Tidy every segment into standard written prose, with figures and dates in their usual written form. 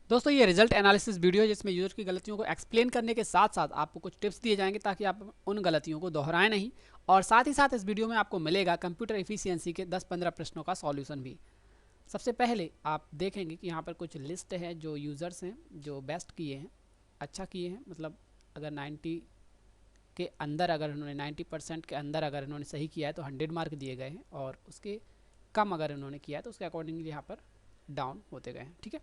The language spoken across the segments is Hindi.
दोस्तों ये रिजल्ट एनालिसिस वीडियो है जिसमें यूजर की गलतियों को एक्सप्लेन करने के साथ साथ आपको कुछ टिप्स दिए जाएंगे ताकि आप उन गलतियों को दोहराएं नहीं। और साथ ही साथ इस वीडियो में आपको मिलेगा कंप्यूटर एफिशिएंसी के 10-15 प्रश्नों का सॉल्यूशन भी। सबसे पहले आप देखेंगे कि यहाँ पर कुछ लिस्ट है जो यूज़र्स हैं जो बेस्ट किए हैं, अच्छा किए हैं, मतलब अगर 90 के अंदर, अगर उन्होंने 90% के अंदर अगर इन्होंने सही किया है तो 100 मार्क दिए गए हैं, और उसके कम अगर इन्होंने किया है तो उसके अकॉर्डिंगली यहाँ पर डाउन होते गए हैं। ठीक है,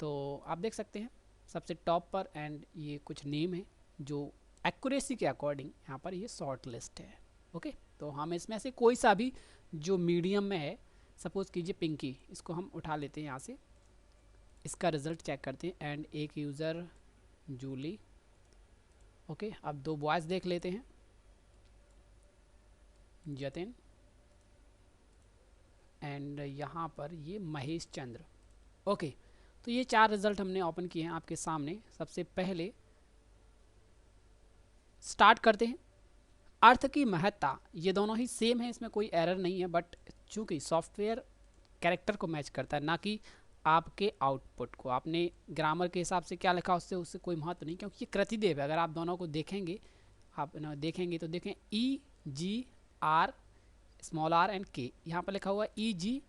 तो आप देख सकते हैं सबसे टॉप पर, एंड ये कुछ नेम है जो एक्यूरेसी के अकॉर्डिंग यहाँ पर ये शॉर्ट लिस्ट है। ओके, तो हम इसमें से कोई सा भी जो मीडियम में है, सपोज कीजिए पिंकी, इसको हम उठा लेते हैं यहाँ से, इसका रिजल्ट चेक करते हैं। एंड एक यूज़र जूली। ओके, अब दो बॉयज़ देख लेते हैं, जतिन एंड यहाँ पर ये महेश चंद्र। ओके, तो ये चार रिजल्ट हमने ओपन किए हैं आपके सामने। सबसे पहले स्टार्ट करते हैं। अर्थ की महत्ता, ये दोनों ही सेम है, इसमें कोई एरर नहीं है, बट चूंकि सॉफ्टवेयर कैरेक्टर को मैच करता है ना कि आपके आउटपुट को। आपने ग्रामर के हिसाब से क्या लिखा उससे उससे कोई महत्व नहीं, क्योंकि ये कृतिदेव है। अगर आप दोनों को देखेंगे, आप देखेंगे तो देखें EGR small r and k, यहाँ पर लिखा हुआ EG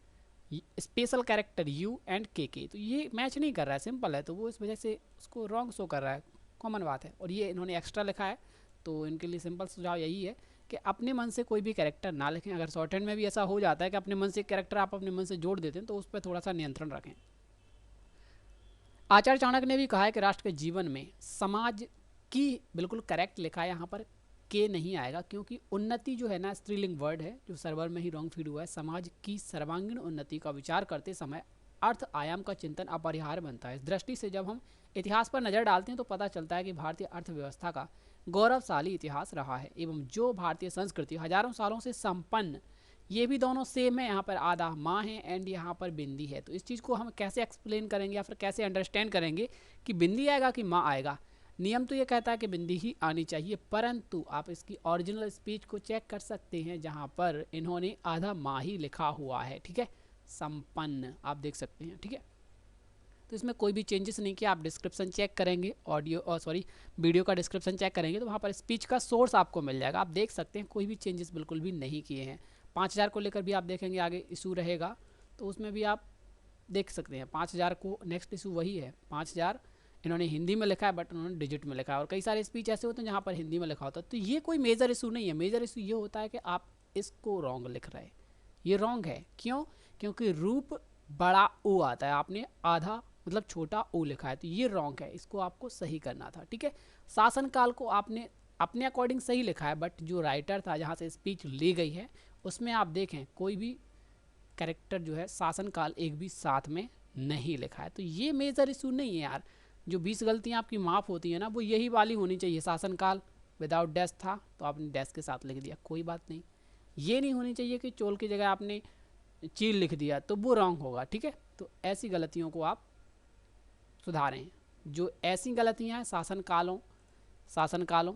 special character U and KK, तो ये मैच नहीं कर रहा है, सिंपल है, तो वो इस वजह से उसको रॉन्ग शो कर रहा है, कॉमन बात है। और ये इन्होंने एक्स्ट्रा लिखा है, तो इनके लिए सिंपल सुझाव यही है कि अपने मन से कोई भी कैरेक्टर ना लिखें। अगर शॉर्ट हैंड में भी ऐसा हो जाता है कि अपने मन से एक कैरेक्टर आप अपने मन से जोड़ देते हैं, तो उस पर थोड़ा सा नियंत्रण रखें। आचार्य चाणक्य ने भी कहा है कि राष्ट्र के जीवन में समाज की, बिल्कुल करेक्ट लिखा है यहाँ पर, के नहीं आएगा, क्योंकि उन्नति जो है ना स्त्रीलिंग वर्ड है जो सर्वर में ही रॉन्ग फीड हुआ है। समाज की सर्वांगीण उन्नति का विचार करते समय अर्थ आयाम का चिंतन अपरिहार्य बनता है। इस दृष्टि से जब हम इतिहास पर नज़र डालते हैं तो पता चलता है कि भारतीय अर्थव्यवस्था का गौरवशाली इतिहास रहा है, एवं जो भारतीय संस्कृति हजारों सालों से संपन्न, ये भी दोनों सेम है। यहाँ पर आधा माँ है एंड यहाँ पर बिंदी है, तो इस चीज़ को हम कैसे एक्सप्लेन करेंगे या फिर कैसे अंडरस्टैंड करेंगे कि बिंदी आएगा कि माँ आएगा। नियम तो ये कहता है कि बिंदी ही आनी चाहिए, परंतु आप इसकी ओरिजिनल स्पीच को चेक कर सकते हैं जहाँ पर इन्होंने आधा माँ ही लिखा हुआ है। ठीक है, संपन्न आप देख सकते हैं। ठीक है, तो इसमें कोई भी चेंजेस नहीं किया। आप डिस्क्रिप्शन चेक करेंगे, ऑडियो और सॉरी वीडियो का डिस्क्रिप्शन चेक करेंगे तो वहाँ पर स्पीच का सोर्स आपको मिल जाएगा। आप देख सकते हैं कोई भी चेंजेस बिल्कुल भी नहीं किए हैं। 5000 को लेकर भी आप देखेंगे आगे इशू रहेगा, तो उसमें भी आप देख सकते हैं 5000 को नेक्स्ट इशू वही है। 5000 इन्होंने हिंदी में लिखा है बट उन्होंने डिजिट में लिखा है, और कई सारे स्पीच ऐसे होते हैं जहाँ पर हिंदी में लिखा होता है, तो ये कोई मेजर इशू नहीं है। मेजर इशू ये होता है कि आप इसको रॉन्ग लिख रहे हैं। ये रॉन्ग है, क्यों? क्योंकि रूप बड़ा ओ आता है, आपने आधा मतलब छोटा ओ लिखा है, तो ये रॉन्ग है, इसको आपको सही करना था। ठीक है, शासनकाल को आपने अपने अकॉर्डिंग सही लिखा है, बट जो राइटर था जहाँ से स्पीच ली गई है उसमें आप देखें कोई भी कैरेक्टर जो है शासनकाल एक भी साथ में नहीं लिखा है, तो ये मेजर इशू नहीं है यार। जो 20 गलतियाँ आपकी माफ़ होती है ना, वो यही वाली होनी चाहिए। शासनकाल विदाउट डैश था तो आपने डैश के साथ लिख दिया, कोई बात नहीं। ये नहीं होनी चाहिए कि चोल की जगह आपने चील लिख दिया, तो वो रॉन्ग होगा। ठीक है, तो ऐसी गलतियों को आप सुधारें। जो ऐसी गलतियाँ हैं शासनकालों,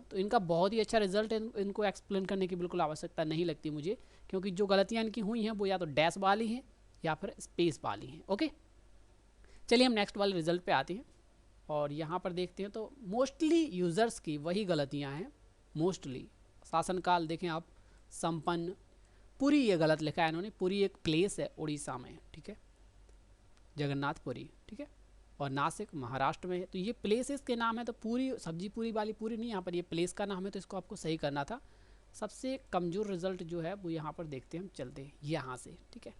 तो इनका बहुत ही अच्छा रिजल्ट है। इनको एक्सप्लेन करने की बिल्कुल आवश्यकता नहीं लगती मुझे, क्योंकि जो गलतियाँ इनकी हुई हैं वो या तो डैश वाली हैं या फिर स्पेस वाली हैं। ओके, चलिए हम नेक्स्ट वाले रिजल्ट पे आते हैं, और यहाँ पर देखते हैं तो मोस्टली यूज़र्स की वही गलतियाँ हैं। मोस्टली शासनकाल देखें आप, संपन्न, पुरी ये गलत लिखा है इन्होंने। पुरी एक प्लेस है उड़ीसा में, ठीक है, जगन्नाथपुरी, ठीक है, और नासिक महाराष्ट्र में है। तो ये प्लेसेस के नाम है, तो पूरी सब्जी पूरी वाली पूरी नहीं, यहाँ पर ये प्लेस का नाम है, तो इसको आपको सही करना था। सबसे कमज़ोर रिजल्ट जो है वो यहाँ पर देखते हैं हम, चलते हैं यहाँ से। ठीक है,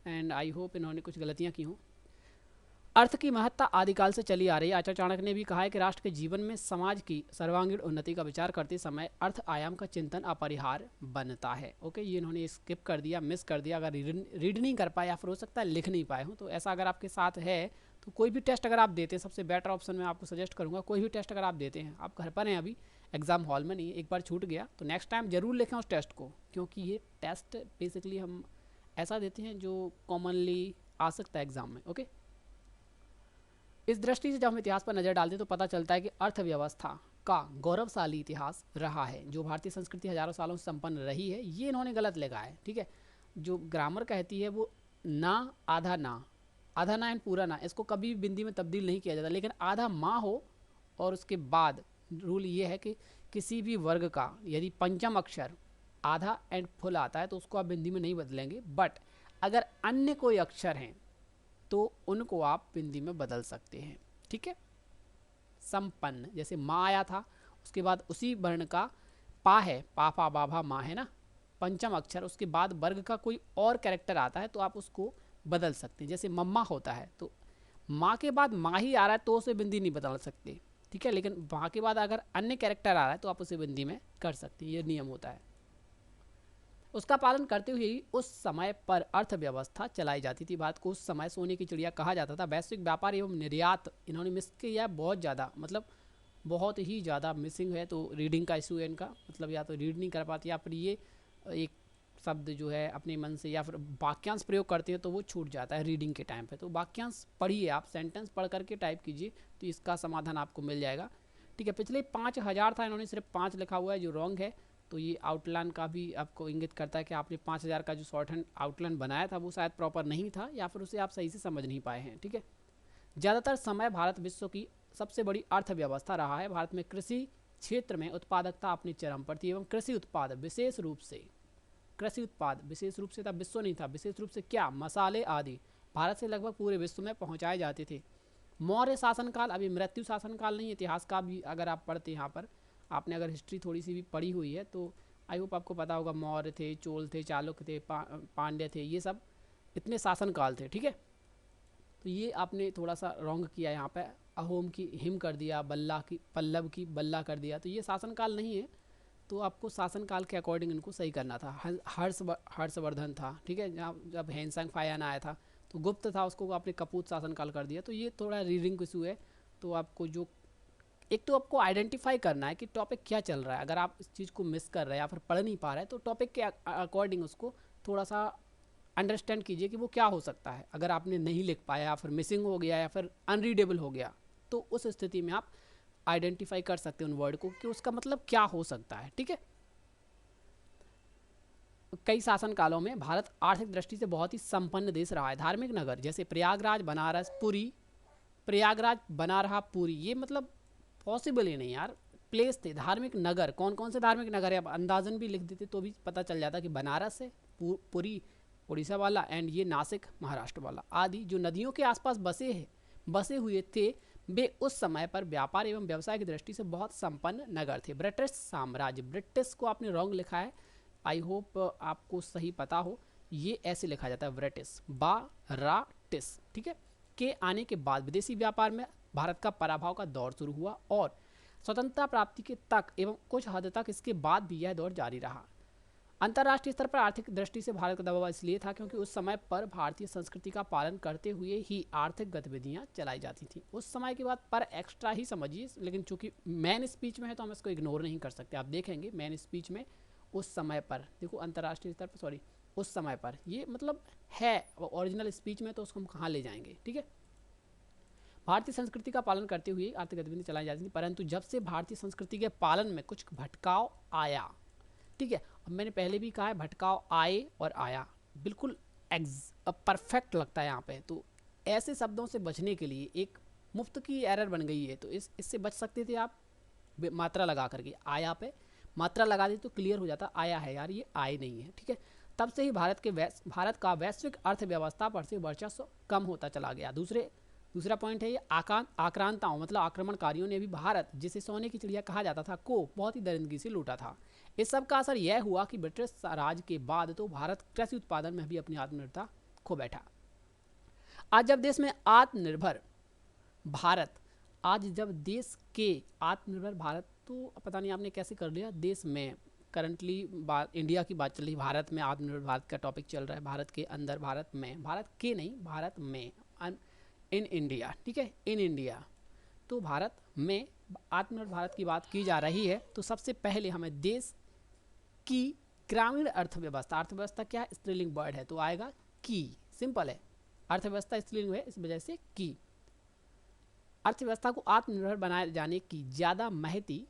एंड आई होप इन्होंने कुछ गलतियाँ की हों। अर्थ की महत्ता आदिकाल से चली आ रही है। आचार्य चाणक्य ने भी कहा है कि राष्ट्र के जीवन में समाज की सर्वांगीण उन्नति का विचार करते समय अर्थ आयाम का चिंतन अपरिहार्य बनता है। ओके, ये इन्होंने स्किप कर दिया, मिस कर दिया। अगर रीड नहीं कर पाए या फिर हो सकता है लिख नहीं पाए हो, तो ऐसा अगर आपके साथ है तो कोई भी टेस्ट अगर आप देते हैं, सबसे बेटर ऑप्शन मैं आपको सजेस्ट करूँगा, कोई भी टेस्ट अगर आप देते हैं, आप घर पर हैं अभी, एग्जाम हॉल में नहीं है, एक बार छूट गया तो नेक्स्ट टाइम जरूर लिखें उस टेस्ट को, क्योंकि ये टेस्ट बेसिकली हम ऐसा देते हैं जो कॉमनली आ सकता है एग्जाम में। ओके, इस दृष्टि से जब हम इतिहास पर नज़र डालते हैं तो पता चलता है कि अर्थव्यवस्था का गौरवशाली इतिहास रहा है। जो भारतीय संस्कृति हजारों सालों से संपन्न रही है, ये इन्होंने गलत लिखा है। ठीक है, जो ग्रामर कहती है वो ना आधा ना, आधा ना एंड पूरा ना, इसको कभी भी बिंदी में तब्दील नहीं किया जाता, लेकिन आधा माँ हो और उसके बाद रूल ये है कि किसी भी वर्ग का यदि पंचम अक्षर आधा एंड फुल आता है तो उसको आप बिंदी में नहीं बदलेंगे, बट अगर अन्य कोई अक्षर हैं तो उनको आप बिंदी में बदल सकते हैं। ठीक है, संपन्न, जैसे माँ आया था, उसके बाद उसी वर्ण का पा है, पापा बाभा माँ है ना, पंचम अक्षर, उसके बाद वर्ग का कोई और कैरेक्टर आता है तो आप उसको बदल सकते हैं। जैसे मम्मा होता है तो माँ के बाद माँ ही आ रहा है तो उसे बिंदी नहीं बदल सकते। ठीक है, लेकिन माँ के बाद अगर अन्य कैरेक्टर आ रहा है तो आप उसे बिंदी में कर सकते हैं, ये नियम होता है। उसका पालन करते हुए ही उस समय पर अर्थव्यवस्था चलाई जाती थी। भारत को उस समय सोने की चिड़िया कहा जाता था। वैश्विक व्यापार एवं निर्यात इन्होंने मिस किया बहुत ज़्यादा, मतलब बहुत ही ज़्यादा मिसिंग है, तो रीडिंग का इशू है इनका, मतलब या तो रीड नहीं कर पाती या फिर ये एक शब्द जो है अपने मन से या फिर वाक्यांश प्रयोग करते हैं तो वो छूट जाता है रीडिंग के टाइम पे। तो वाक्यांश पढ़िए, आप सेंटेंस पढ़ करके टाइप कीजिए तो इसका समाधान आपको मिल जाएगा। ठीक है, पिछले 5000 था, इन्होंने सिर्फ 5 लिखा हुआ है जो रॉन्ग है। तो ये आउटलाइन का भी आपको इंगित करता है कि आपने 5000 का जो शॉर्ट हैंड आउटलाइन बनाया था वो शायद प्रॉपर नहीं था या फिर उसे आप सही से समझ नहीं पाए हैं। ठीक है, ज़्यादातर समय भारत विश्व की सबसे बड़ी अर्थव्यवस्था रहा है। भारत में कृषि क्षेत्र में उत्पादकता अपने चरम पर थी एवं कृषि उत्पाद विशेष रूप से था, विश्व नहीं था, विशेष रूप से क्या, मसाले आदि भारत से लगभग पूरे विश्व में पहुंचाए जाते थे। मौर्य शासनकाल, अभी मृत्यु शासनकाल नहीं, इतिहास का भी अगर आप पढ़ते, यहाँ पर आपने अगर हिस्ट्री थोड़ी सी भी पढ़ी हुई है तो आई होप आपको पता होगा, मौर्य थे, चोल थे, चालुक्य थे, पांड्य थे, ये सब इतने शासनकाल थे। ठीक है, तो ये आपने थोड़ा सा रॉन्ग किया, यहाँ पे अहोम की हिम कर दिया, बल्ला की पल्लव की बल्ला कर दिया, तो ये शासनकाल नहीं है। तो आपको शासनकाल के अकॉर्डिंग इनको सही करना था। हर्षवर्धन था, ठीक है, जब हैंसंग फायान आया था तो गुप्त था, उसको आपने कपूत शासनकाल कर दिया। तो ये थोड़ा रीडिंग इशू है। तो आपको जो एक तो आपको आइडेंटिफाई करना है कि टॉपिक क्या चल रहा है। अगर आप इस चीज़ को मिस कर रहे हैं या फिर पढ़ नहीं पा रहे हैं तो टॉपिक के अकॉर्डिंग उसको थोड़ा सा अंडरस्टैंड कीजिए कि वो क्या हो सकता है। अगर आपने नहीं लिख पाया या फिर मिसिंग हो गया या फिर अनरीडेबल हो गया तो उस स्थिति में आप आइडेंटिफाई कर सकते हैं उन वर्ड को कि उसका मतलब क्या हो सकता है। ठीक है, कई शासन कालों में भारत आर्थिक दृष्टि से बहुत ही संपन्न देश रहा है। धार्मिक नगर जैसे प्रयागराज, बनारस, पुरी, प्रयागराज बना रहा पुरी, ये मतलब पॉसिबल ही नहीं यार। प्लेस थे, धार्मिक नगर कौन कौन से धार्मिक नगर है, अब अंदाजन भी लिख देते तो भी पता चल जाता कि बनारस है, पुरी उड़ीसा वाला, एंड ये नासिक महाराष्ट्र वाला आदि जो नदियों के आसपास बसे हुए थे, वे उस समय पर व्यापार एवं व्यवसाय की दृष्टि से बहुत संपन्न नगर थे। ब्रिटिश साम्राज्य, ब्रिटिश को आपने रॉन्ग लिखा है, आई होप आपको सही पता हो, ये ऐसे लिखा जाता है ब्रिटिश, बाराटिस। ठीक है, के आने के बाद विदेशी व्यापार में भारत का पराभव का दौर शुरू हुआ और स्वतंत्रता प्राप्ति के तक एवं कुछ हद तक इसके बाद भी यह दौर जारी रहा। अंतर्राष्ट्रीय स्तर पर आर्थिक दृष्टि से भारत का दबाव इसलिए था क्योंकि उस समय पर भारतीय संस्कृति का पालन करते हुए ही आर्थिक गतिविधियां चलाई जाती थी। उस समय के बाद पर एक्स्ट्रा ही समझिए, लेकिन चूंकि मेन स्पीच में है तो हम इसको इग्नोर नहीं कर सकते। आप देखेंगे मेन स्पीच में उस समय पर, देखो अंतर्राष्ट्रीय स्तर पर, सॉरी उस समय पर, ये मतलब है ओरिजिनल स्पीच में, तो उसको हम कहाँ ले जाएंगे। ठीक है, भारतीय संस्कृति का पालन करते हुए आर्थिक गतिविधि चलाई जाती थी, परंतु जब से भारतीय संस्कृति के पालन में कुछ भटकाव आया, ठीक है, अब मैंने पहले भी कहा है भटकाव आए और आया, बिल्कुल परफेक्ट लगता है यहाँ पे। तो ऐसे शब्दों से बचने के लिए एक मुफ्त की एरर बन गई है, तो इससे बच सकते थे आप मात्रा लगा करके। आया पे मात्रा लगा दी तो क्लियर हो जाता, आया है यार, ये आए नहीं है। ठीक है, तब से ही भारत का वैश्विक अर्थव्यवस्था पर से वर्चस्व कम होता चला गया। दूसरा पॉइंट है ये आक्रांताओं मतलब आक्रमणकारियों ने भी भारत, जिसे सोने की चिड़िया कहा जाता था, को बहुत ही दरिंदगी से लूटा था। इस सब का असर यह हुआ कि ब्रिटिश राज के बाद तो भारत कृषि उत्पादन में भी अपनी आत्मनिर्भरता खो बैठा। आज जब देश में आत्मनिर्भर भारत, आज जब देश के आत्मनिर्भर भारत, तो पता नहीं आपने कैसे कर लिया, देश में करंटली इंडिया की बात चल रही, भारत में आत्मनिर्भर भारत का टॉपिक चल रहा है, भारत के अंदर, भारत में, भारत के नहीं, भारत में, इन इंडिया। ठीक है, इन इंडिया, तो भारत में आत्मनिर्भर भारत की बात की जा रही है। तो सबसे पहले हमें देश की ग्रामीण अर्थव्यवस्था क्या है, स्त्रीलिंग वर्ड है तो आएगा की, सिंपल है, अर्थव्यवस्था स्त्रीलिंग है इस वजह से की। अर्थव्यवस्था को आत्मनिर्भर बनाए जाने की ज़्यादा महती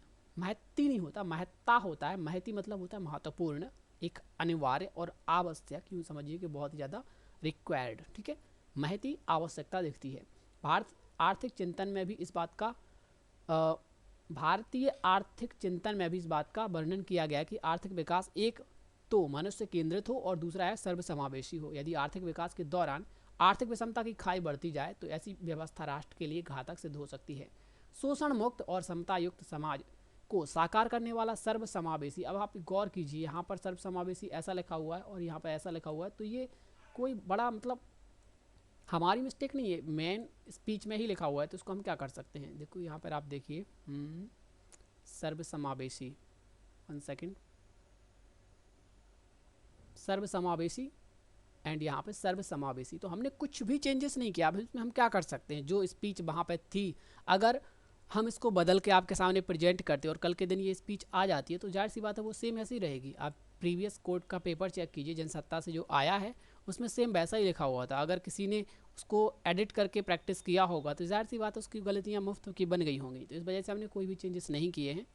नहीं होता, महत्ता होता है। महती मतलब होता है महत्वपूर्ण, एक अनिवार्य और आवश्यक, यूँ समझिए कि बहुत ही ज़्यादा रिक्वायर्ड। ठीक है, महती आवश्यकता दिखती है। आर्थिक चिंतन में भी इस बात का भारतीय आर्थिक चिंतन में भी इस बात का वर्णन किया गया कि आर्थिक विकास एक तो मनुष्य केंद्रित हो और दूसरा है सर्वसमावेशी हो। यदि आर्थिक विकास के दौरान आर्थिक विषमता की खाई बढ़ती जाए तो ऐसी व्यवस्था राष्ट्र के लिए घातक सिद्ध हो सकती है। शोषण मुक्त और समता युक्त समाज को साकार करने वाला सर्वसमावेशी, अब आप गौर कीजिए यहाँ पर सर्वसमावेशी ऐसा लिखा हुआ है और यहाँ पर ऐसा लिखा हुआ है, तो ये कोई बड़ा मतलब हमारी मिस्टेक नहीं है, मेन स्पीच में ही लिखा हुआ है, तो इसको हम क्या कर सकते हैं। देखो यहाँ पर आप देखिए सर्वसमावेशी, 1 सेकेंड, सर्वसमावेशी एंड यहाँ पे सर्वसमावेशी, तो हमने कुछ भी चेंजेस नहीं किया। अब इसमें हम क्या कर सकते हैं, जो स्पीच वहाँ पे थी अगर हम इसको बदल के आपके सामने प्रेजेंट करते और कल के दिन ये स्पीच आ जाती है तो जाहिर सी बात है वो सेम ऐसी रहेगी। आप प्रीवियस कोर्ट का पेपर चेक कीजिए, जनसत्ता से जो आया है उसमें सेम वैसा ही लिखा हुआ था। अगर किसी ने उसको एडिट करके प्रैक्टिस किया होगा तो जाहिर सी बात है उसकी गलतियाँ मुफ्त की बन गई होंगी। तो इस वजह से हमने कोई भी चेंजेस नहीं किए हैं,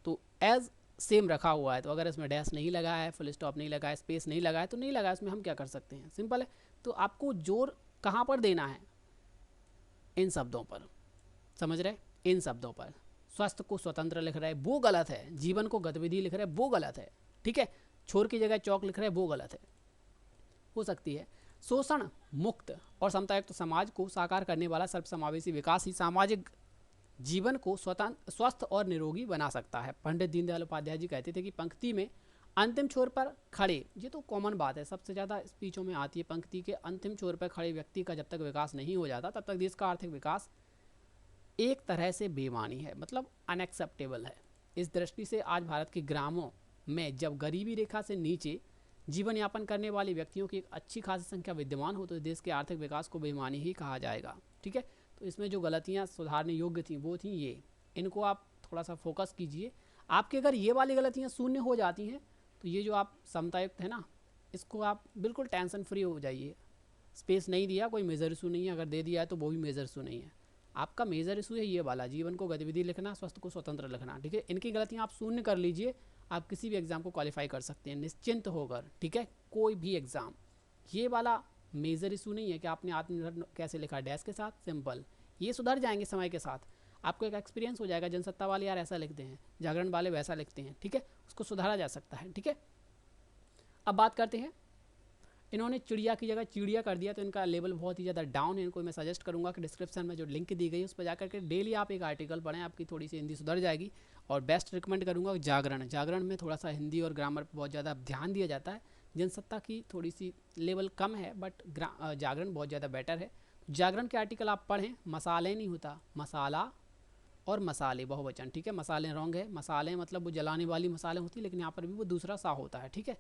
तो एज सेम रखा हुआ है। तो अगर इसमें डैश नहीं लगा है, फुल स्टॉप नहीं लगा है, स्पेस नहीं लगा है तो नहीं लगा है, इसमें हम क्या कर सकते हैं, सिंपल है। तो आपको जोर कहाँ पर देना है, इन शब्दों पर, समझ रहे, इन शब्दों पर। स्वस्थ को स्वतंत्र लिख रहे हैं वो गलत है, जीवन को गतिविधि लिख रहे हैं वो गलत है, ठीक है। छोर की जगह चौक लिख रहे हैं वो गलत है, हो सकती है। शोषण मुक्त और समतायुक्त समाज को साकार करने वाला सर्वसमावेशी विकास ही सामाजिक जीवन को स्वस्थ और निरोगी बना सकता है। पंडित दीनदयाल उपाध्याय जी कहते थे कि पंक्ति में अंतिम छोर पर खड़े, ये तो कॉमन बात है, सबसे ज़्यादा स्पीचों में आती है, पंक्ति के अंतिम छोर पर खड़े व्यक्ति का जब तक विकास नहीं हो जाता तब तक देश का आर्थिक विकास एक तरह से बेमानी है, मतलब अनएक्सेप्टेबल है। इस दृष्टि से आज भारत के ग्रामों में जब गरीबी रेखा से नीचे जीवन यापन करने वाले व्यक्तियों की एक अच्छी खासी संख्या विद्यमान हो तो देश के आर्थिक विकास को बेईमानी ही कहा जाएगा, ठीक है। तो इसमें जो गलतियां सुधारने योग्य थी वो थी ये, इनको आप थोड़ा सा फोकस कीजिए। आपके अगर ये वाली गलतियां शून्य हो जाती हैं तो ये जो आप समतायुक्त है ना, इसको आप बिल्कुल टेंशन फ्री हो जाइए। स्पेस नहीं दिया कोई मेजर इशू नहीं है, अगर दे दिया है तो वो भी मेजर इशू नहीं है। आपका मेजर इशू है ये वाला, जीवन को गतिविधि लिखना, स्वस्थ को स्वतंत्र लिखना, ठीक है। इनकी गलतियाँ आप शून्य कर लीजिए, आप किसी भी एग्ज़ाम को क्वालिफाई कर सकते हैं निश्चिंत होकर, ठीक है। कोई भी एग्ज़ाम, ये वाला मेजर इशू नहीं है कि आपने आत्मनिर्भर कैसे लिखा डैश के साथ, सिंपल, ये सुधर जाएंगे समय के साथ। आपको एक एक्सपीरियंस हो जाएगा, जनसत्ता वाले यार ऐसा लिखते हैं, जागरण वाले वैसा लिखते हैं, ठीक है, उसको सुधारा जा सकता है, ठीक है। अब बात करते हैं, इन्होंने चिड़िया की जगह चिड़िया कर दिया तो इनका लेवल बहुत ही ज़्यादा डाउन है। इनको मैं सजेस्ट करूंगा कि डिस्क्रिप्शन में जो लिंक दी गई है उस पर जाकर के डेली आप एक आर्टिकल पढ़ें, आपकी थोड़ी सी हिंदी सुधर जाएगी। और बेस्ट रिकमेंड करूंगा जागरण, जागरण में थोड़ा सा हिंदी और ग्रामर पर बहुत ज़्यादा ध्यान दिया जाता है। जनसत्ता की थोड़ी सी लेवल कम है बट जागरण बहुत ज़्यादा बेटर है। जागरण के आर्टिकल आप पढ़ें, मसाले नहीं होता, मसाला और मसाले बहुवचन, ठीक है। मसाले रॉन्ग है, मसाले मतलब वो जलाने वाली मसाले होती है, लेकिन यहाँ पर भी वो दूसरा सा होता है, ठीक है।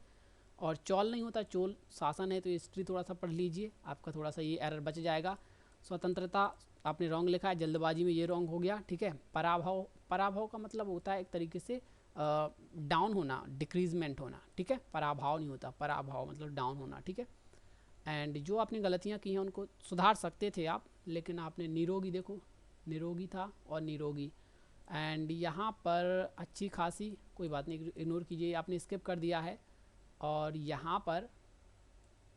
और चौल नहीं होता, चोल शासन है, तो हिस्ट्री थोड़ा सा पढ़ लीजिए, आपका थोड़ा सा ये एरर बच जाएगा। स्वतंत्रता आपने रॉन्ग लिखा है, जल्दबाजी में ये रॉन्ग हो गया, ठीक है। पराभव, पराभव का मतलब होता है एक तरीके से डाउन होना, डिक्रीजमेंट होना, ठीक है। पराभव नहीं होता, पराभव मतलब डाउन होना, ठीक है। एंड जो आपने गलतियाँ की हैं उनको सुधार सकते थे आप, लेकिन आपने निरोगी, देखो निरोगी था और निरोगी, एंड यहाँ पर अच्छी खासी, कोई बात नहीं इग्नोर कीजिए, आपने स्किप कर दिया है। और यहाँ पर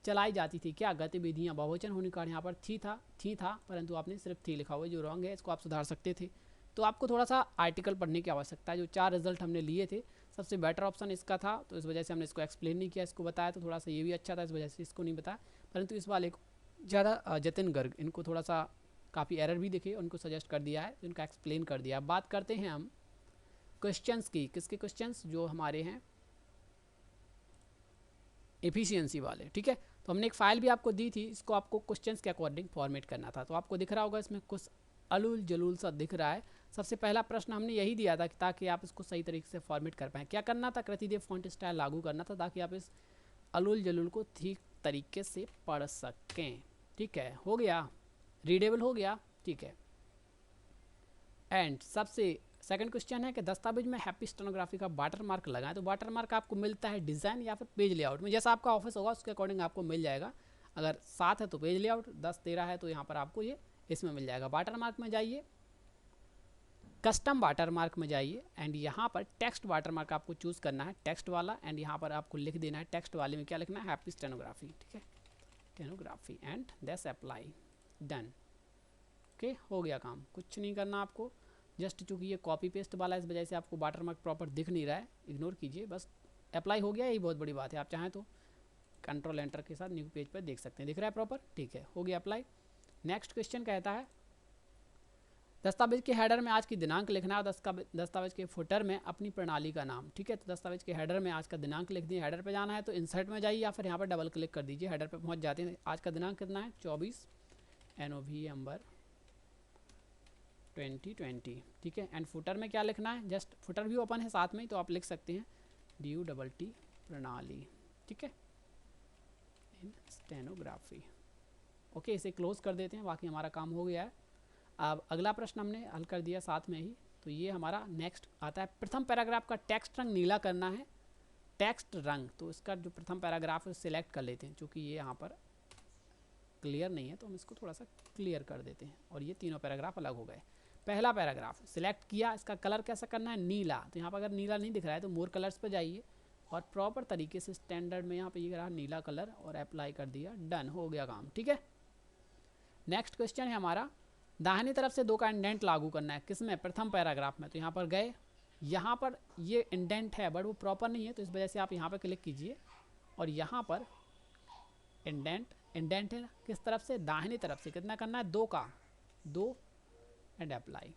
चलाई जाती थी क्या गतिविधियाँ, बहुवचन होने का यहाँ पर थी था, परंतु आपने सिर्फ थी लिखा हुआ है जो रॉन्ग है, इसको आप सुधार सकते थे। तो आपको थोड़ा सा आर्टिकल पढ़ने की आवश्यकता है। जो 4 रिजल्ट हमने लिए थे सबसे बेटर ऑप्शन इसका था, तो इस वजह से हमने इसको एक्सप्लेन नहीं किया, इसको बताया तो थोड़ा सा ये भी अच्छा था, इस वजह से इसको नहीं बताया। परंतु इस वाले को ज़्यादा जतिन गर्ग, इनको थोड़ा सा काफ़ी एरर भी दिखे, उनको सजेस्ट कर दिया है, तो इनका एक्सप्लेन कर दिया। बात करते हैं हम क्वेश्चंस की, किसके क्वेश्चंस, जो हमारे हैं एफिशिएंसी वाले, ठीक है। तो हमने एक फाइल भी आपको दी थी, इसको आपको क्वेश्चंस के अकॉर्डिंग फॉर्मेट करना था। तो आपको दिख रहा होगा इसमें कुछ अलूल जलूल सा दिख रहा है। सबसे पहला प्रश्न हमने यही दिया था कि ताकि आप इसको सही तरीके से फॉर्मेट कर पाएँ। क्या करना था, कृतिदेव फॉन्ट स्टाइल लागू करना था ताकि आप इस अलूल जलूल को ठीक तरीके से पढ़ सकें, ठीक है। हो गया, रीडेबल हो गया, ठीक है। एंड सबसे सेकंड क्वेश्चन है कि दस्तावेज में हैप्पी स्टेनोग्राफी का वाटर मार्क लगाएं। तो वाटर मार्क आपको मिलता है डिज़ाइन या फिर पेज लेआउट में, जैसा आपका ऑफिस होगा उसके अकॉर्डिंग आपको मिल जाएगा। अगर 7 है तो पेज लेआउट, 10 13 है तो यहाँ पर आपको ये इसमें मिल जाएगा। वाटर मार्क में जाइए, कस्टम वाटर मार्क में जाइए, एंड यहाँ पर टेक्स्ट वाटर मार्क आपको चूज़ करना है, टेक्स्ट वाला, एंड यहाँ पर आपको लिख देना है टेक्स्ट वाले में क्या लिखना है, हैप्पी स्टेनोग्राफी, ठीक है। स्टेनोग्राफी एंड देस अप्लाई, डन। ओके, हो गया काम, कुछ नहीं करना आपको। जस्ट चूँकि ये कॉपी पेस्ट वाला इस वजह से आपको वाटरमार्क प्रॉपर दिख नहीं रहा है, इग्नोर कीजिए, बस अप्लाई हो गया, यही बहुत बड़ी बात है। आप चाहें तो कंट्रोल एंटर के साथ न्यू पेज पर देख सकते हैं, दिख रहा है प्रॉपर, ठीक है, हो गया अप्लाई। नेक्स्ट क्वेश्चन कहता है दस्तावेज के हेडर में आज की दिनांक लिखना है और दस्तावेज के फुटर में अपनी प्रणाली का नाम, ठीक है। तो दस्तावेज के हेडर में आज का दिनांक लिख दिए, हेडर पे जाना है तो इंसर्ट में जाइए या फिर यहाँ पर डबल क्लिक कर दीजिए, हेडर पे पहुँच जाते हैं। आज का दिनांक कितना है, 24 नवंबर 2020, ठीक है। एंड फुटर में क्या लिखना है, जस्ट फुटर भी ओपन है साथ में ही, तो आप लिख सकते हैं DUTT प्रणाली, ठीक है, इन स्टेनोग्राफी। ओके, इसे क्लोज कर देते हैं, बाकी हमारा काम हो गया है। अब अगला प्रश्न हमने हल कर दिया साथ में ही, तो ये हमारा नेक्स्ट आता है, प्रथम पैराग्राफ का टेक्स्ट रंग नीला करना है, टेक्स्ट रंग। तो इसका जो प्रथम पैराग्राफ है सिलेक्ट कर लेते हैं, क्योंकि ये यहाँ पर क्लियर नहीं है तो हम इसको थोड़ा सा क्लियर कर देते हैं, और ये तीनों पैराग्राफ अलग हो गए। पहला पैराग्राफ सिलेक्ट किया, इसका कलर कैसा करना है, नीला। तो यहाँ पर अगर नीला नहीं दिख रहा है तो मोर कलर्स पर जाइए और प्रॉपर तरीके से स्टैंडर्ड में यहाँ पे ये रहा नीला कलर और अप्लाई कर दिया, डन, हो गया काम, ठीक है। नेक्स्ट क्वेश्चन है हमारा, दाहिनी तरफ से 2 का इंडेंट लागू करना है, किसमें, प्रथम पैराग्राफ में। तो यहाँ पर गए, यहाँ पर ये इंडेंट है बट वो प्रॉपर नहीं है, तो इस वजह से आप यहाँ पर क्लिक कीजिए और यहाँ पर इंडेंट है किस तरफ से, दाहिनी तरफ से। कितना करना है, 2 का, 2 एंड अप्लाई,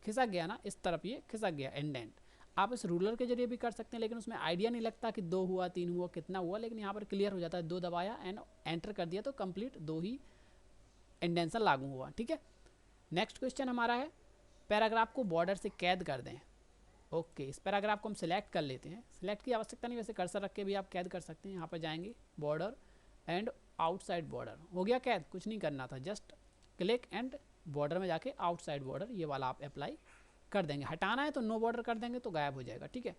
खिसक गया ना, इस तरफ ये खिसक गया इंडेंट। आप इस रूलर के जरिए भी कर सकते हैं, लेकिन उसमें आइडिया नहीं लगता कि 2 हुआ, 3 हुआ, कितना हुआ, लेकिन यहाँ पर क्लियर हो जाता है, 2 दबाया एंड एंटर कर दिया तो कंप्लीट 2 ही इंडेंशन लागू हुआ, ठीक है। नेक्स्ट क्वेश्चन हमारा है, पैराग्राफ को बॉर्डर से कैद कर दें। ओके, इस पैराग्राफ को हम सिलेक्ट कर लेते हैं, सिलेक्ट की आवश्यकता नहीं, वैसे कर्सर रख के भी आप कैद कर सकते हैं। यहाँ पर जाएंगे बॉर्डर एंड आउटसाइड बॉर्डर, हो गया कैद, कुछ नहीं करना था, जस्ट क्लिक एंड बॉर्डर में जाके आउटसाइड बॉर्डर ये वाला आप अप्लाई कर देंगे। हटाना है तो नो बॉर्डर कर देंगे तो गायब हो जाएगा, ठीक है।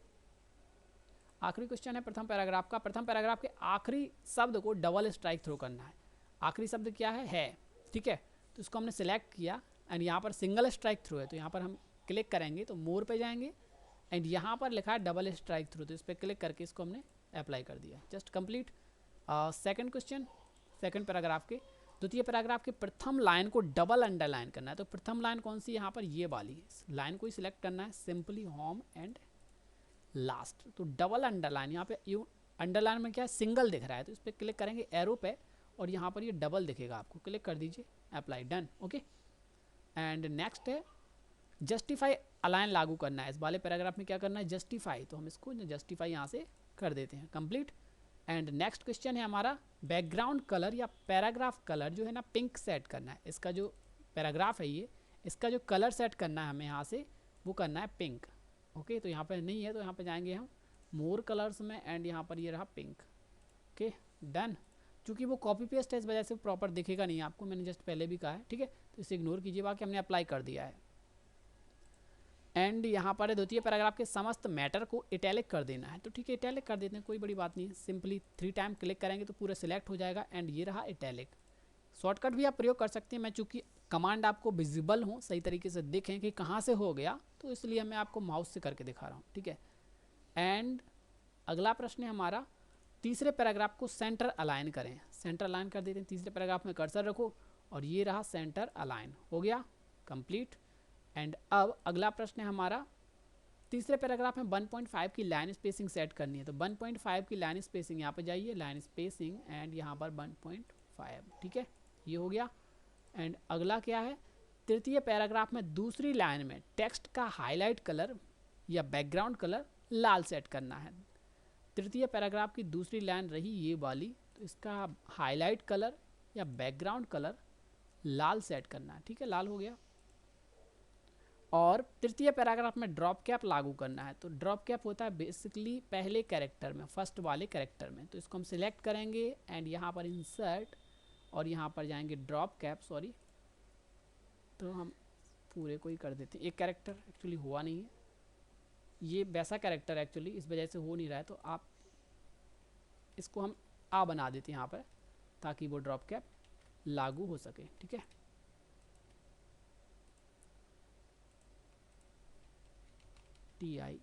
आखिरी क्वेश्चन है प्रथम पैराग्राफ का, प्रथम पैराग्राफ के आखिरी शब्द को डबल स्ट्राइक थ्रो करना है। आखिरी शब्द क्या है, ठीक है। तो इसको हमने सिलेक्ट किया एंड यहाँ पर सिंगल स्ट्राइक थ्रू है, तो यहाँ पर हम क्लिक करेंगे तो मोर पे जाएंगे एंड यहाँ पर लिखा है डबल स्ट्राइक थ्रू, तो इस पर क्लिक करके इसको हमने अप्लाई कर दिया, just complete. Second question, second paragraph के द्वितीय पैराग्राफ के प्रथम लाइन को डबल अंडरलाइन करना है। तो प्रथम लाइन कौन सी, यहाँ पर ये वाली लाइन को ही सिलेक्ट करना है, सिंपली होम एंड लास्ट। तो डबल अंडरलाइन, यहाँ पे यू अंडरलाइन में क्या है, सिंगल दिख रहा है, तो इस पर क्लिक करेंगे एरो पे और यहाँ पर ये डबल दिखेगा आपको, क्लिक कर दीजिए, apply, done, okay. And next है जस्टिफाई अलाइन लागू करना है। इस वाले पैराग्राफ में क्या करना है, जस्टिफाई, तो हम इसको जस्टिफाई यहाँ से कर देते हैं, कंप्लीट। एंड नेक्स्ट क्वेश्चन है हमारा, बैकग्राउंड कलर या पैराग्राफ कलर जो है ना पिंक सेट करना है। इसका जो पैराग्राफ है ये, इसका जो कलर सेट करना है हमें यहाँ से, वो करना है पिंक, ओके। तो यहाँ पर नहीं है तो यहाँ पर जाएंगे हम मोर कलर्स में एंड यहाँ पर ये रहा पिंक, ओके, डन। चूँकि वो कॉपी पेस्ट है इस वजह से प्रॉपर दिखेगा नहीं आपको, मैंने जस्ट पहले भी कहा है, ठीक है। तो इसे इग्नोर कीजिए, बाकी हमने अप्लाई कर दिया है। एंड यहाँ पर द्वितीय पैराग्राफ के समस्त मैटर को इटैलिक कर देना है, तो ठीक है इटैलिक कर देते हैं, कोई बड़ी बात नहीं है, सिंपली 3 टाइम क्लिक करेंगे तो पूरा सिलेक्ट हो जाएगा एंड ये रहा इटैलिक। शॉर्टकट भी आप प्रयोग कर सकते हैं, मैं चूँकि कमांड आपको विजिबल हो, सही तरीके से देखें कि कहाँ से हो गया, तो इसलिए मैं आपको माउस से करके दिखा रहा हूँ, ठीक है। एंड अगला प्रश्न है हमारा, तीसरे पैराग्राफ को सेंटर अलाइन करें। सेंटर अलाइन कर देते हैं, तीसरे पैराग्राफ में कर्सर रखो और ये रहा सेंटर अलाइन, हो गया कंप्लीट। एंड अब अगला प्रश्न है हमारा, तीसरे पैराग्राफ में 1.5 की लाइन स्पेसिंग सेट करनी है। तो 1.5 की लाइन स्पेसिंग, यहाँ पे जाइए लाइन स्पेसिंग एंड यहाँ पर 1.5, ठीक है, ये हो गया। एंड अगला क्या है, तृतीय पैराग्राफ में दूसरी लाइन में टेक्स्ट का हाईलाइट कलर या बैकग्राउंड कलर लाल सेट करना है। तृतीय पैराग्राफ की दूसरी लाइन रही ये वाली, तो इसका हाईलाइट कलर या बैकग्राउंड कलर लाल सेट करना है, ठीक है, लाल हो गया। और तृतीय पैराग्राफ में ड्रॉप कैप लागू करना है। तो ड्रॉप कैप होता है बेसिकली पहले कैरेक्टर में, फर्स्ट वाले कैरेक्टर में, तो इसको हम सिलेक्ट करेंगे एंड यहाँ पर इंसर्ट और यहाँ पर जाएंगे ड्रॉप कैप, सॉरी, तो हम पूरे को ही कर देते हैं, एक कैरेक्टर एक्चुअली हुआ नहीं है, ये वैसा कैरेक्टर एक्चुअली इस वजह से हो नहीं रहा है, तो आप इसको हम आ बना देते हैं यहाँ पर ताकि वो ड्रॉप कैप लागू हो सके, ठीक है। TI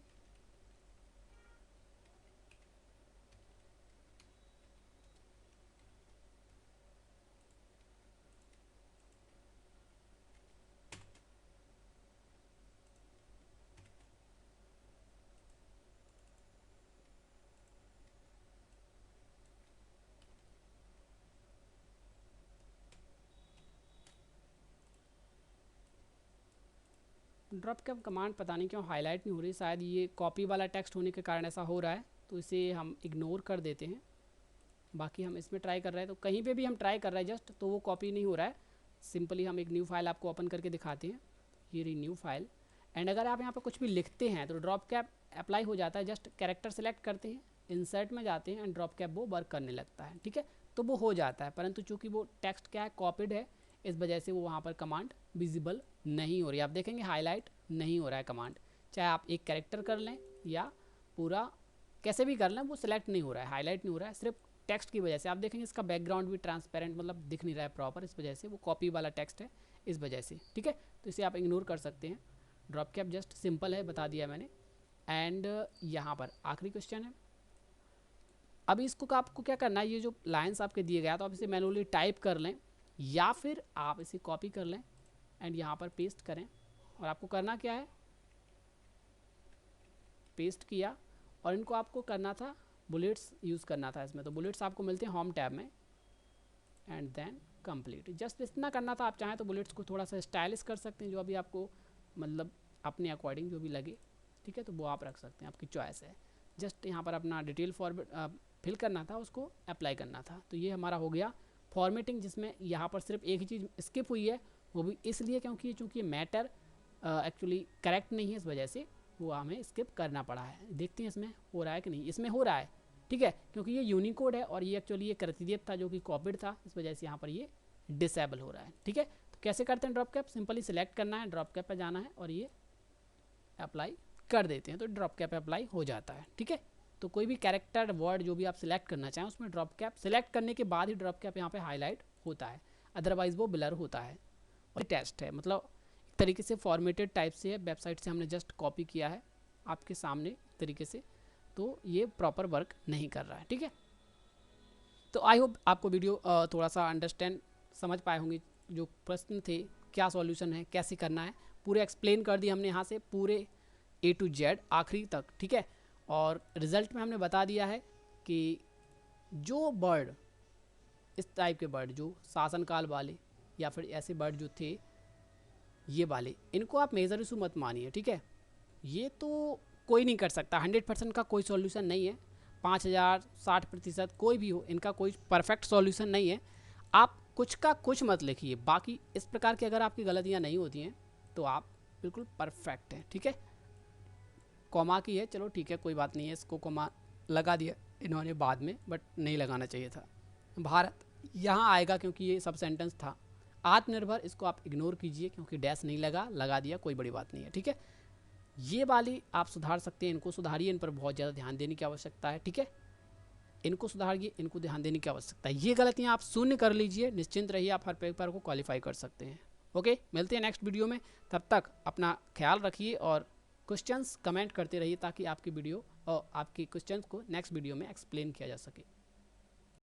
ड्रॉप कैप कमांड पता नहीं क्यों हाईलाइट नहीं हो रही, शायद ये कॉपी वाला टेक्स्ट होने के कारण ऐसा हो रहा है, तो इसे हम इग्नोर कर देते हैं। बाकी हम इसमें ट्राई कर रहे हैं, तो कहीं पे भी हम ट्राई कर रहे हैं जस्ट, तो वो कॉपी नहीं हो रहा है। सिंपली हम एक न्यू फाइल आपको ओपन करके दिखाते हैं, ये रही न्यू फाइल। एंड अगर आप यहाँ पर कुछ भी लिखते हैं तो ड्रॉप कैप अप्लाई हो जाता है। जस्ट कैरेक्टर सेलेक्ट करते हैं, इंसर्ट में जाते हैं एंड ड्रॉप कैप वो वर्क करने लगता है, ठीक है, तो वो हो जाता है। परंतु चूंकि वो टेक्स्ट क्या है, कॉपीड है, इस वजह से वो वहाँ पर कमांड विजिबल नहीं हो रही। आप देखेंगे हाईलाइट नहीं हो रहा है कमांड, चाहे आप एक कैरेक्टर कर लें या पूरा कैसे भी कर लें, वो सिलेक्ट नहीं हो रहा है, हाईलाइट नहीं हो रहा है, सिर्फ टेक्स्ट की वजह से। आप देखेंगे इसका बैकग्राउंड भी ट्रांसपेरेंट मतलब दिख नहीं रहा है प्रॉपर, इस वजह से वो कॉपी वाला टेक्स्ट है, इस वजह से, ठीक है। तो इसे आप इग्नोर कर सकते हैं। ड्रॉप कैप जस्ट सिंपल है, बता दिया मैंने। एंड यहाँ पर आखिरी क्वेश्चन है। अभी इसको आपको क्या करना है, ये जो लाइन्स आपके दिए गया तो आप इसे मैनुअली टाइप कर लें या फिर आप इसे कॉपी कर लें एंड यहाँ पर पेस्ट करें। और आपको करना क्या है, पेस्ट किया और इनको आपको करना था बुलेट्स यूज़ करना था इसमें। तो बुलेट्स आपको मिलते हैं होम टैब में एंड देन कंप्लीट, जस्ट इतना करना था। आप चाहें तो बुलेट्स को थोड़ा सा स्टाइलिश कर सकते हैं, जो अभी आपको मतलब अपने अकॉर्डिंग जो भी लगे, ठीक है, तो वो आप रख सकते हैं, आपकी चॉइस है। जस्ट यहाँ पर अपना डिटेल फॉर्मेट फिल करना था, उसको अप्लाई करना था। तो ये हमारा हो गया फॉर्मेटिंग, जिसमें यहाँ पर सिर्फ एक ही चीज़ स्किप हुई है, वो भी इसलिए क्योंकि ये मैटर एक्चुअली करेक्ट नहीं है, इस वजह से वो हमें स्किप करना पड़ा है। देखते हैं इसमें हो रहा है कि नहीं, इसमें हो रहा है, ठीक है, क्योंकि ये यूनिकोड है और ये एक्चुअली ये कृतिदेव था जो कि कॉपीड था, इस वजह से यहाँ पर ये डिसेबल हो रहा है, ठीक है। तो कैसे करते हैं ड्रॉप कैप, सिंपली सिलेक्ट करना है, ड्रॉप कैप पर जाना है और ये अप्लाई कर देते हैं, तो ड्रॉप कैप अप्लाई हो जाता है, ठीक है। तो कोई भी कैरेक्टर वर्ड जो भी आप सिलेक्ट करना चाहें उसमें ड्रॉप कैप सिलेक्ट करने के बाद ही ड्रॉप कैप यहाँ पे हाईलाइट होता है, अदरवाइज वो ब्लर होता है। और टेस्ट है, मतलब एक तरीके से फॉर्मेटेड टाइप से है, वेबसाइट से हमने जस्ट कॉपी किया है आपके सामने तरीके से, तो ये प्रॉपर वर्क नहीं कर रहा है, ठीक है। तो आई होप आपको वीडियो थोड़ा सा अंडरस्टैंड समझ पाए होंगे, जो प्रश्न थे क्या सॉल्यूशन है, कैसे करना है, पूरे एक्सप्लेन कर दिया हमने यहाँ से पूरे A to Z आखिरी तक, ठीक है। और रिजल्ट में हमने बता दिया है कि जो बर्ड इस टाइप के बर्ड जो शासनकाल वाले या फिर ऐसे बर्ड जो थे ये वाले, इनको आप मेजर इशू मत मानिए, ठीक है। ये तो कोई नहीं कर सकता, 100% का कोई सॉल्यूशन नहीं है। 5000 60% कोई भी हो, इनका कोई परफेक्ट सॉल्यूशन नहीं है। आप कुछ का कुछ मत लिखिए, बाकी इस प्रकार की अगर आपकी गलतियाँ नहीं होती हैं तो आप बिल्कुल परफेक्ट हैं, ठीक है। कॉमा की है, चलो ठीक है, कोई बात नहीं है, इसको कॉमा लगा दिया इन्होंने बाद में, बट नहीं लगाना चाहिए था। भारत यहाँ आएगा क्योंकि ये सब सेंटेंस था। आत्मनिर्भर इसको आप इग्नोर कीजिए क्योंकि डैश नहीं लगा दिया, कोई बड़ी बात नहीं है, ठीक है। ये वाली आप सुधार सकते हैं, इनको सुधारिए, इन पर बहुत ज़्यादा ध्यान देने की आवश्यकता है, ठीक है। इनको सुधारिए, इनको ध्यान देने की आवश्यकता है। ये गलतियाँ आप शून्य कर लीजिए, निश्चिंत रहिए, आप हर पेपर को क्वालिफाई कर सकते हैं। ओके, मिलते हैं नेक्स्ट वीडियो में, तब तक अपना ख्याल रखिए और क्वेश्चंस कमेंट करते रहिए ताकि आपकी वीडियो और आपके क्वेश्चंस को नेक्स्ट वीडियो में एक्सप्लेन किया जा सके।